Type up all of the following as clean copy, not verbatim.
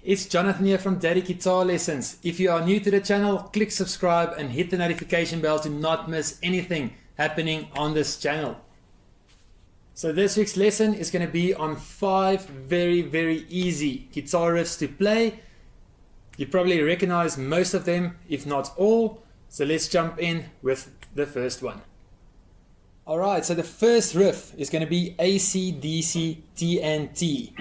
it's Jonathan here from Daddy Guitar Lessons. If you are new to the channel, click subscribe and hit the notification bell to not miss anything happening on this channel. So this week's lesson is going to be on 5 very easy guitar riffs to play. You probably recognize most of them, if not all. So let's jump in with the first one. Alright, so the first riff is going to be AC/DC TNT.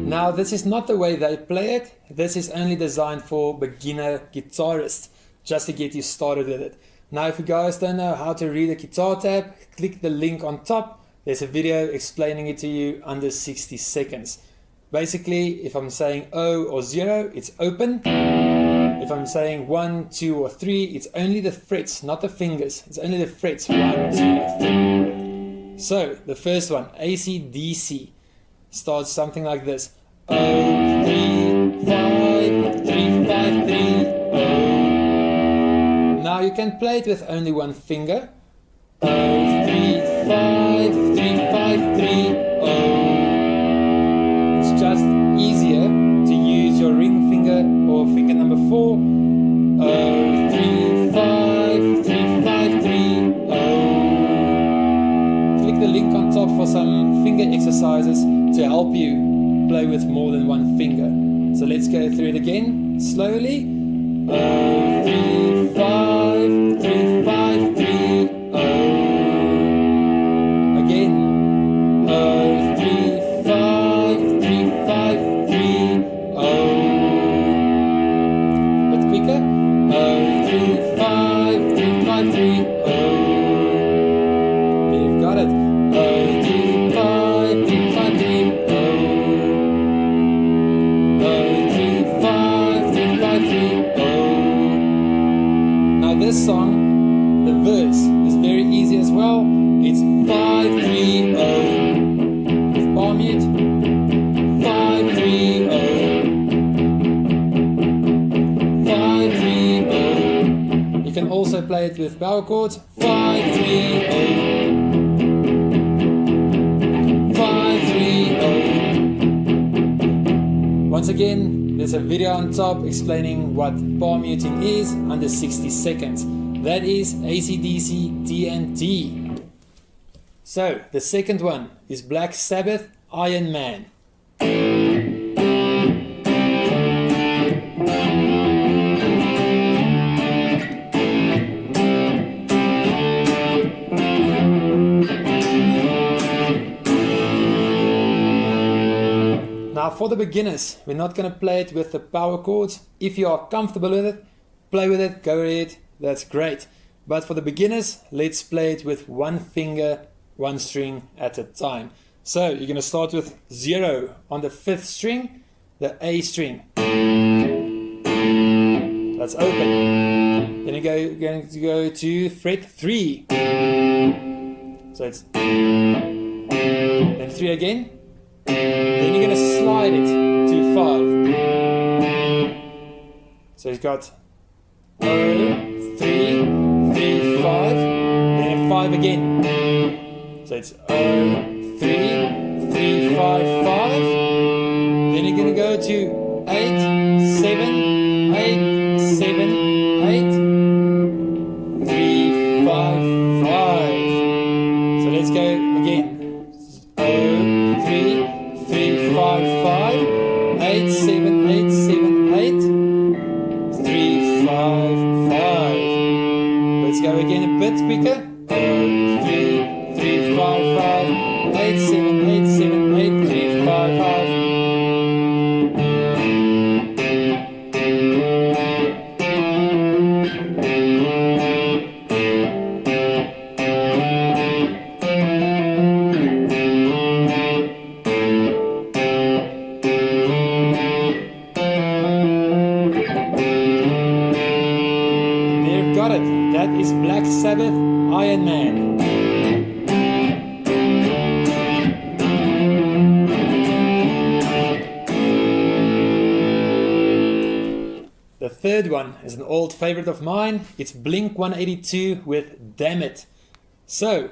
Now this is not the way they play it. This is only designed for beginner guitarists, just to get you started with it. Now if you guys don't know how to read a guitar tab, click the link on top. There's a video explaining it to you under 60 seconds. Basically, if I'm saying O or 0, it's open. If I'm saying 1, 2 or 3, it's only the frets, not the fingers. It's only the frets, 1, 2, 3. So the first one, AC/DC, starts something like this. O, 3, 5, 3, 5, 3, O. Now you can play it with only one finger. O, 3, 5, 3, 5, 3, O. It's just easier to use your ring finger or finger number 4. O, 3, 5, 3, 5, 3, O. Click the link on top for some finger exercises to help you play with more than one finger. So let's go through it again slowly. O, 3, 5, 3, 5, 3, O. Again. O, 3, 5, 3, 5, 3, O. A bit quicker. O, 3, 5, 3, 5, 3, O. You've got it. O, 3, 5, 3, 5, 3, O. Now this song, the verse is very easy as well. It's 5, 3, O. With bar mute. 5, 3, O. 5, 3, O. You can also play it with power chords. 5, 3, O. 5, 3, O. Once again, there's a video on top explaining what bar muting is under 60 seconds. That is AC/DC TNT. So the second one is Black Sabbath Iron Man. Now for the beginners, we're not going to play it with the power chords. If you are comfortable with it, play with it, go ahead, that's great. But for the beginners, let's play it with one finger, one string at a time. So you're going to start with 0 on the 5th string, the A string. That's open. Then you're going to go to fret 3. So it's then 3 again. Then you're going to slide it to 5. So it's got O, 3, 3, 5, then a 5 again. So it's O, 3, 3, 5, 5. Then you're going to go to 8, 7, 8, 7, 8, 3, 5, 5. So let's go again. O, 3, 3, 5, 5, 8, 7, 8, 7, 8, 3, 5, 5. Let's go again a bit quicker. 3, 3, 5, 5, 8, 7, 8, 7, 8, 3, 5, 5. That is Black Sabbath Iron Man. The third one is an old favorite of mine. It's Blink 182 with Dammit. So, you're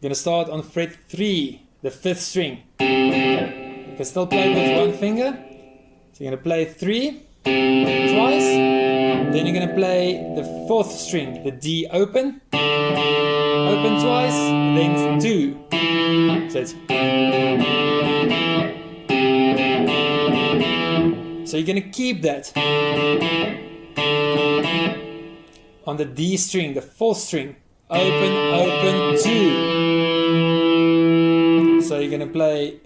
going to start on fret 3, the 5th string. You can still play with one finger. So you're going to play 3 twice. Then you're going to play the 4th string, the D open. Open twice, then 2. So it's... So you're going to keep that on the D string, the 4th string. Open, open, 2. So you're going to play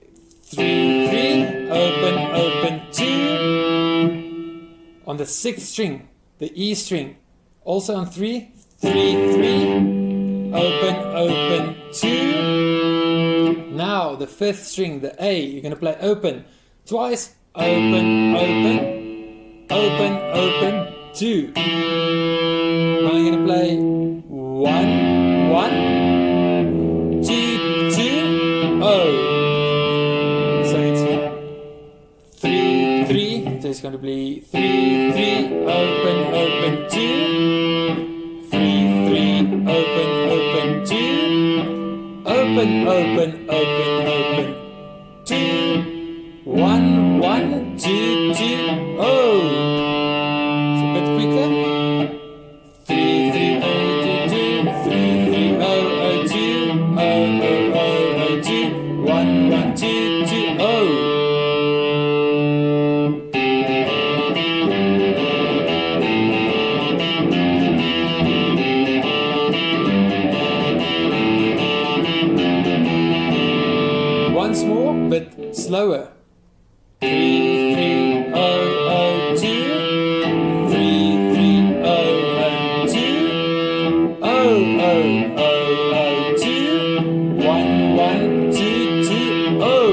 3, 3, open, open, 2. On the 6th string, the E string, also on 3, 3, 3, open, open, 2. Now the 5th string, the A, you're going to play open twice. Open, open, open, open, 2. Now you're going to play 1, 1, 2, 2, oh. So it's 3, 3. So it's going to be 3, 3, open, open, 2. 3, 3, open, open, 2. Open, open, open, open, 2. 1, 1, 2, 2, oh. It's a bit quicker. 3, 3, 0, 2, 2, 3, 3, 0, 0, 2, 0, 0, 0, 2, 1, 1, 2, 2, oh. Once more, but slower. 3, 3, 0, 0, 2. 3, 3, 0, 0, 2. 0, 0, 0, 0, 2. 1, 1, 2, 2, oh.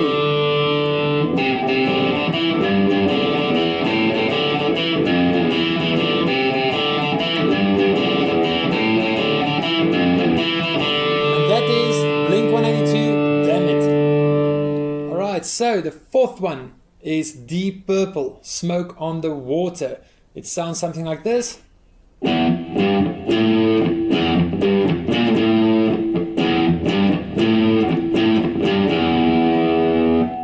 And that is Blink 182, Dammit. Alright, so the 4th one is Deep Purple, Smoke on the Water. It sounds something like this.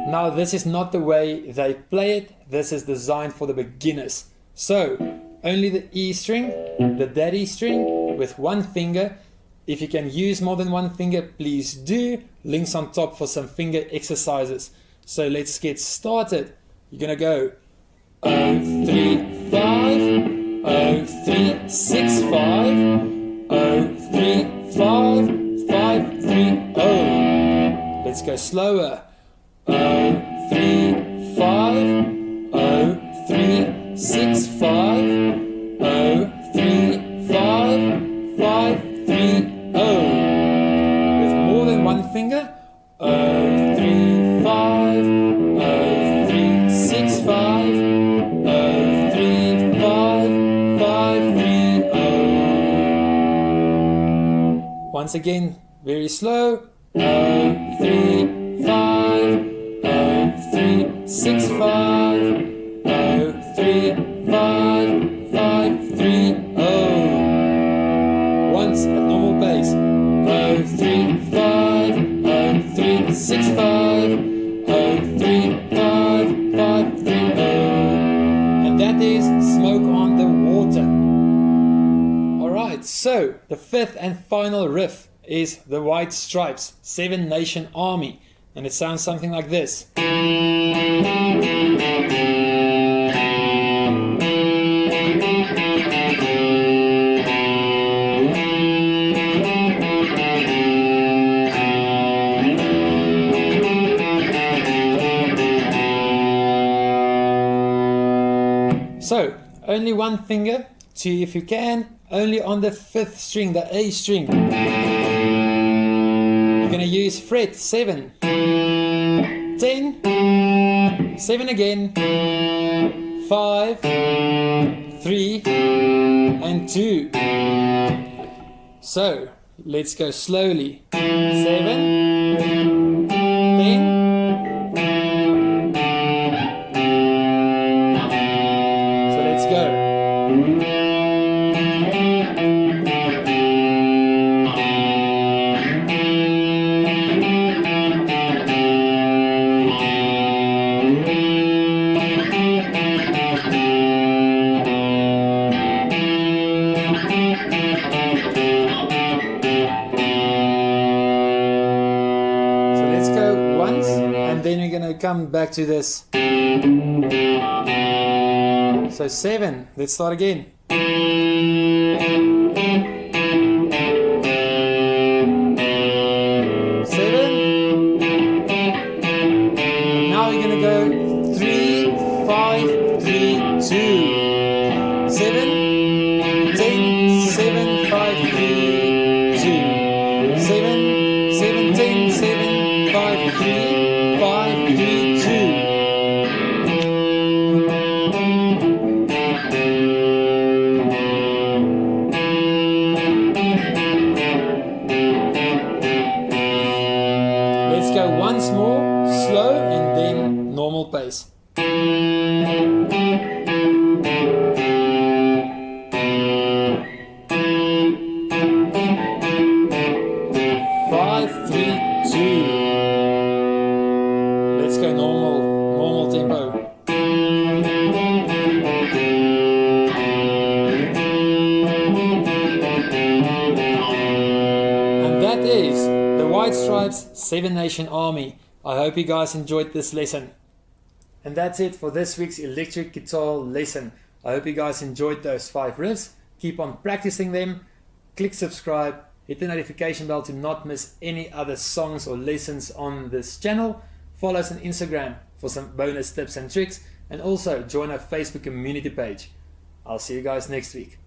Now this is not the way they play it. This is designed for the beginners. So only the E string, the daddy string with one finger. If you can use more than one finger, please do. Links on top for some finger exercises. So let's get started. You're going to go 0, 3, 5, 0, 3, 6, 5, 0, 3, 5, 5, 3, 0. Let's go slower. 0, 3, 5, 0, 3, 6, 5, 0, 3, 5, 5, 3, 0. With more than one finger. 0, 3, 5, 0, 3, 6, 5, 0, 3, 5, 5, 3, 0. Once again, very slow. 0, 3, 5, 0, 3, 6, 5, 0, 3, 5, 5, 3, 0. Once at normal pace. 0, 3, 5, 0, 3, 6, 5, 0, 3, 5, 5, 3, 0. And that is Smoke on the Water. Alright, so the 5th and final riff is the White Stripes, 7 Nation Army. And it sounds something like this. So, only one finger, 2 if you can, only on the 5th string, the A string. You're going to use fret 7, 10, 7 again, 5, 3, and 2. So, let's go slowly. 7, 10, go. Then we're going to come back to this. So 7, let's start again. 7. Now we're going to go 3, 5, 3, 2. 7, 10, 7, 5, 3, 2. 7, 7, 10, 7, 5, 3. 5, 3, 2. Let's go once more, slow and then normal pace. 5, 3, 2. Let's go normal tempo. And that is the White Stripes 7 Nation Army. I hope you guys enjoyed this lesson. And that's it for this week's electric guitar lesson. I hope you guys enjoyed those 5 riffs. Keep on practicing them. Click subscribe. Hit the notification bell to not miss any other songs or lessons on this channel. Follow us on Instagram for some bonus tips and tricks, and also join our Facebook community page. I'll see you guys next week.